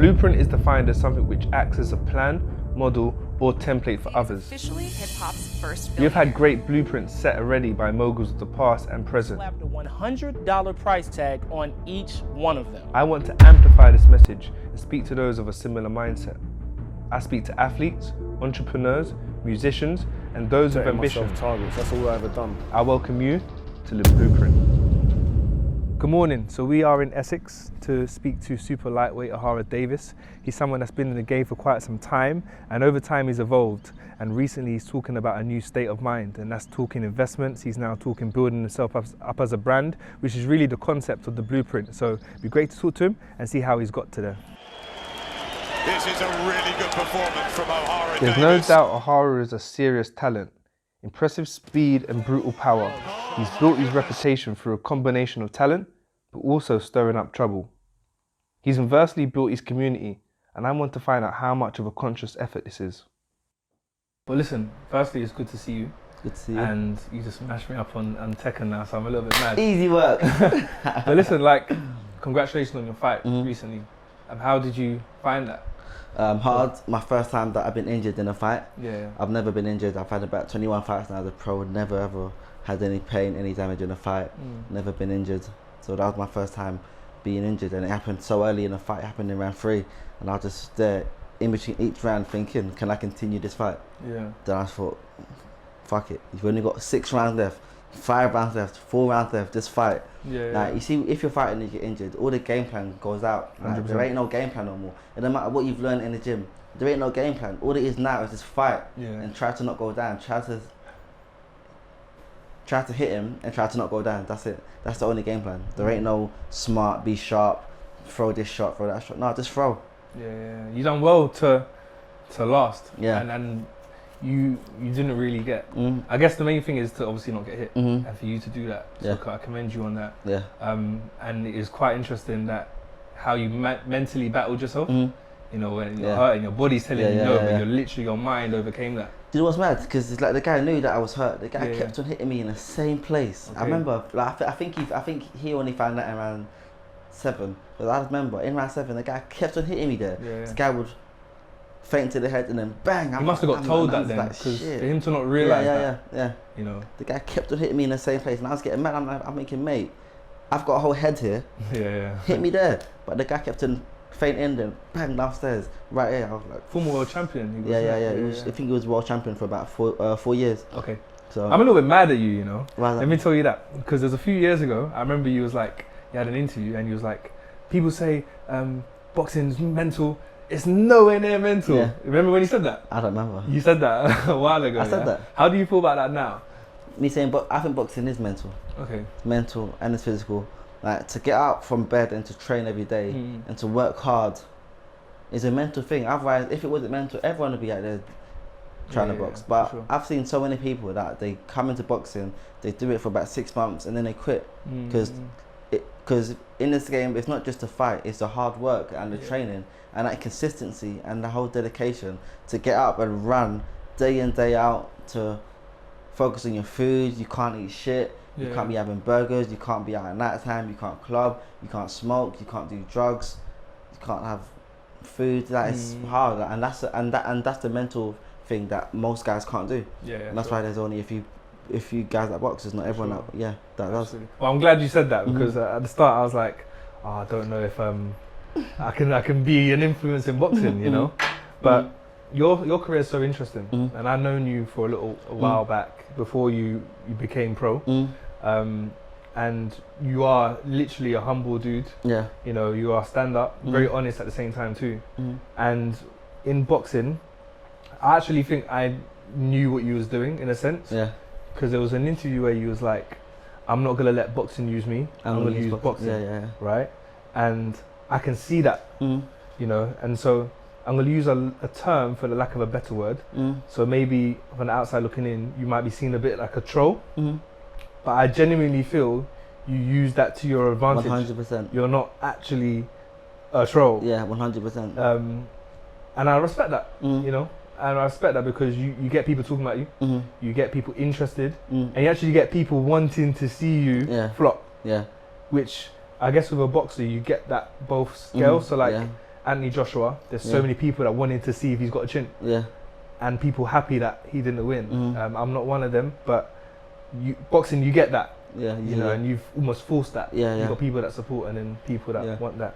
blueprint is defined as something which acts as a plan, model, or template for others. Officially hip-hop's first You've had great blueprints set already by moguls of the past and present. Slapped a $100 price tag on each one of them. I want to amplify this message and speak to those of a similar mindset. I speak to athletes, entrepreneurs, musicians, and those with ambition. Targets. That's all I've ever done. I welcome you to the Blueprint. Good morning. So we are in Essex to speak to super lightweight O'hara Davies. He's someone that's been in the game for quite some time, and over time he's evolved. And recently he's talking about a new state of mind, and that's talking investments. He's now talking building himself up as a brand, which is really the concept of the Blueprint. So it'd be great to talk to him and see how he's got to there. This is a really good performance from O'Hara There's Davies. no doubt O'Hara is a serious talent. Impressive speed and brutal power. He's built his reputation through a combination of talent, but also stirring up trouble. He's inversely built his community, and I want to find out how much of a conscious effort this is. Well, listen, firstly, it's good to see you. Good to see you. And you just smashed me up on Tekken now, so I'm a little bit mad. Easy work. But listen, like, congratulations on your fight recently. How did you find that? Hard. My first time that I've been injured in a fight. Yeah. I've never been injured. I've had about 21 fights now as a pro. Never ever had any pain, any damage in a fight. Never been injured. So that was my first time being injured, and it happened so early in the fight. It happened in round 3, and I was just there in between each round thinking, can I continue this fight? Yeah. Then I thought, fuck it. You've only got 6 rounds left, 5 rounds left, 4 rounds left. Just fight. Yeah. Like, you see, if you're fighting and you get injured, all the game plan goes out. Like, there ain't no game plan no more. It doesn't matter what you've learned in the gym. There ain't no game plan. All it is now is just fight and try to not go down. Try to hit him and try to not go down. That's it. That's the only game plan. There ain't no smart, be sharp, throw this shot, throw that shot. No, just throw. Yeah. You done well to last. Yeah. And you didn't really get. I guess the main thing is to obviously not get hit, and for you to do that. So I commend you on that. Yeah. And it is quite interesting that how you mentally battled yourself. You know, when you're hurt and your body's telling you no, but you're literally, your mind overcame that. Do you know what's mad? Because it's like the guy knew that I was hurt. The guy kept on hitting me in the same place. Okay. I remember, like, I think he only found that in round 7. But I remember in round 7, the guy kept on hitting me there. This guy would faint to the head and then bang. He must have got told that then, because for him to not realise that. You know, the guy kept on hitting me in the same place, and I was getting mad. I'm thinking, mate, I've got a whole head here. Hit me there, but the guy kept on fainting and bang downstairs right here. I was like, former world champion. He was, He was, I think he was world champion for about 4 years. Okay. So I'm a little bit mad at you, you know. Right. Let me tell you that, because there's a few years ago, I remember you was like, you had an interview and you was like, people say boxing's mental. It's nowhere near mental. Yeah. Remember when you said that? I don't remember. You said that a while ago. I said that. How do you feel about that now? Me saying, but I think boxing is mental. Okay. Mental and it's physical. Like, to get out from bed and to train every day and to work hard is a mental thing. Otherwise, if it wasn't mental, everyone would be out there trying to box. But I've seen so many people that they come into boxing, they do it for about 6 months and then they quit because in this game it's not just a fight, it's the hard work and the training and that consistency and the whole dedication to get up and run day in, day out, to focus on your food. You can't eat shit. You can't be having burgers. You can't be out at night time. You can't club. You can't smoke. You can't do drugs. You can't have food. That is hard, and that's the mental thing that most guys can't do. And that's why there's only a few guys that box. There's not everyone that does. Well, I'm glad you said that, because at the start I was like, oh, I don't know if I can be an influence in boxing, you know. But your career is so interesting, and I've known you for a while back before you became pro. And you are literally a humble dude. Yeah. You know, you are stand up, very honest at the same time too. And in boxing, I actually think I knew what you was doing in a sense. Yeah. Because there was an interview where you was like, I'm not gonna let boxing use me. I'm gonna use boxing. Yeah. Right? And I can see that. You know, and so I'm gonna use a term for the lack of a better word. So maybe from the outside looking in, you might be seen a bit like a troll. But I genuinely feel you use that to your advantage. 100%. You're not actually a troll. Yeah, 100%. And I respect that, you know. And I respect that because you get people talking about you, you get people interested, and you actually get people wanting to see you flop. Yeah. Which I guess with a boxer you get that both scales. So like, Anthony Joshua, there's so Yeah. many people that wanted to see if he's got a chin, Yeah. and people happy that he didn't win. Mhm. I'm not one of them, but boxing, you get that, Yeah. you know, and you've almost forced that. Yeah, You've yeah. got people that support and then people that Yeah. want that.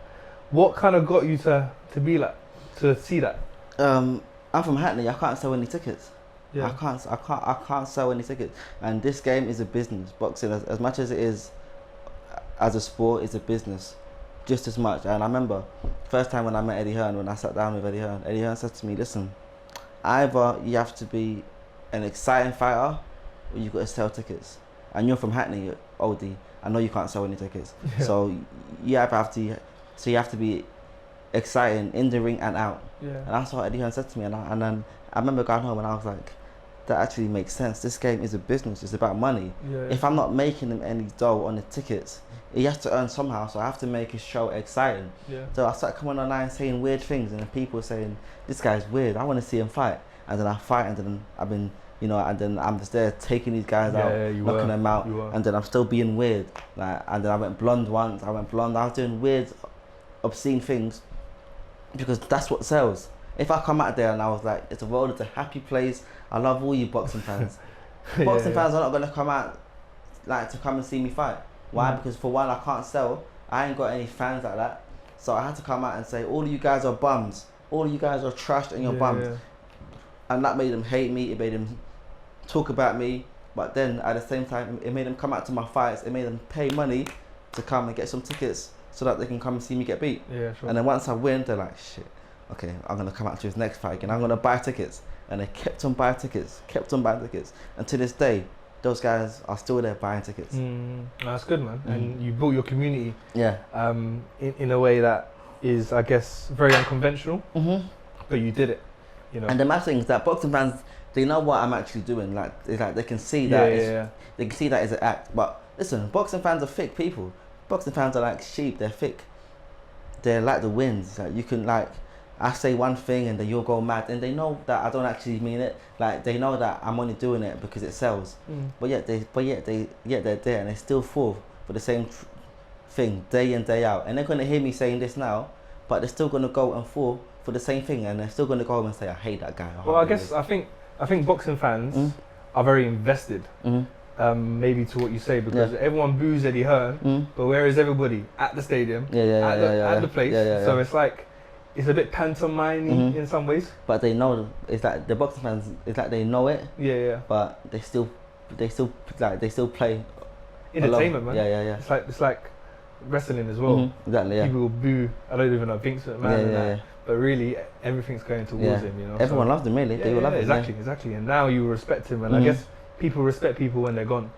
What kind of got you to be like, to see that? I'm from Hackney. I can't sell any tickets. Yeah. I can't sell any tickets. And this game is a business. Boxing, as much as it is as a sport, is a business, just as much. And I remember first time when I met Eddie Hearn, when I sat down with Eddie Hearn said to me, "Listen, either you have to be an exciting fighter, or you've got to sell tickets. And you're from Hackney, Oldie. I know you can't sell any tickets. Yeah. So you have to be exciting in the ring and out." Yeah. And that's what Eddie Hearn said to me. And then I remember going home and I was like, that actually makes sense. This game is a business. It's about money. Yeah. If I'm not making them any dough on the tickets, he has to earn somehow. So I have to make his show exciting. Yeah. So I started coming online saying weird things, and then people were saying, "This guy's weird. I want to see him fight." And then I fight, and then I've been, you know, and then I'm just there taking these guys out, knocking them out, and then I'm still being weird. Like, and then I went blonde once. I was doing weird, obscene things, because that's what sells. If I come out there and I was like, "It's a world, it's a happy place. I love all you boxing fans." Boxing fans are not gonna come out like to come and see me fight. Why? Because for one, I can't sell. I ain't got any fans like that. So I had to come out and say, all of you guys are bums. All of you guys are trashed and you're bums. Yeah. And that made them hate me. It made them talk about me. But then at the same time, it made them come out to my fights. It made them pay money to come and get some tickets so that they can come and see me get beat. Yeah, sure. And then once I win, they're like, "Shit, okay, I'm gonna come out to his next fight again. I'm gonna buy tickets." And they kept on buying tickets. And to this day, those guys are still there buying tickets. That's good, man. And you built your community Yeah. in a way that is, I guess, very unconventional, but you did it, you know. And the mad thing is that boxing fans, they know what I'm actually doing. Like, it's like they can see that. They can see that as an act. But listen, boxing fans are thick people. Boxing fans are like sheep. They're thick. They're like the winds. Like, you can, like, I say one thing and then you'll go mad, and they know that I don't actually mean it. Like, they know that I'm only doing it because it sells. But yet they're there and they still fall for the same thing day in, day out. And they're gonna hear me saying this now, but they're still gonna go and fall for the same thing, and they're still gonna go home and say, "I hate that guy." Well, I guess I think boxing fans are very invested. Maybe to what you say, because everyone boos Eddie Hearn, but where is everybody at the stadium, at the place? So it's like, it's a bit pantomime in some ways. But they know, it's like the boxing fans, it's like they know it. But they still play entertainment, man. Yeah. It's like wrestling as well. Exactly. Yeah. People will boo. I don't even know Vince McMahon and that. But really, everything's going towards him. You know. Everyone loves him, really. They will love him. Exactly. And now you respect him, and I guess people respect people when they're gone.